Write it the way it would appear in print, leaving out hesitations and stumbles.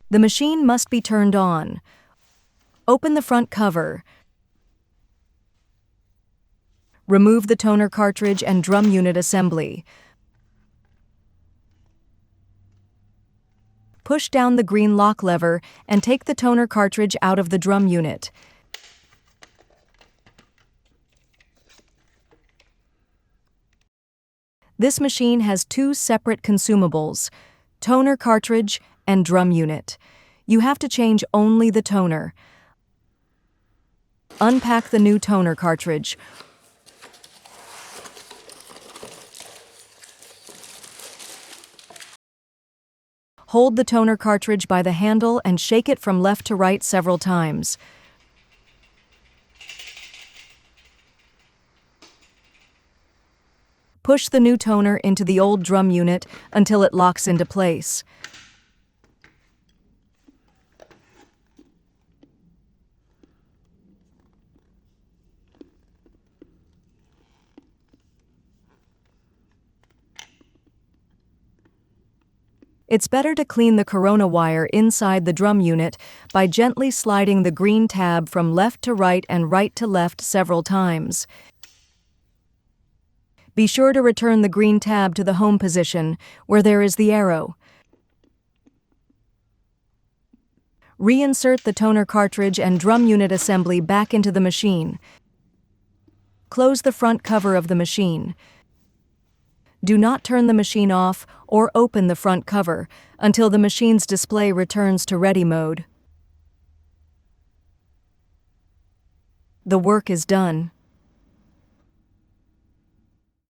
The machine must be turned on. Open the front cover. Remove the toner cartridge and drum unit assembly. Push down the green lock lever and take the toner cartridge out of the drum unit. This machine has two separate consumables, toner cartridge and drum unit. You have to change only the toner. Unpack the new toner cartridge. Hold the toner cartridge by the handle and shake it from left to right several times. Push the new toner into the old drum unit until it locks into place. It's better to clean the corona wire inside the drum unit by gently sliding the green tab from left to right and right to left several times. Be sure to return the green tab to the home position, where there is the arrow. Reinsert the toner cartridge and drum unit assembly back into the machine. Close the front cover of the machine. Do not turn the machine off or open the front cover until the machine's display returns to ready mode. The work is done.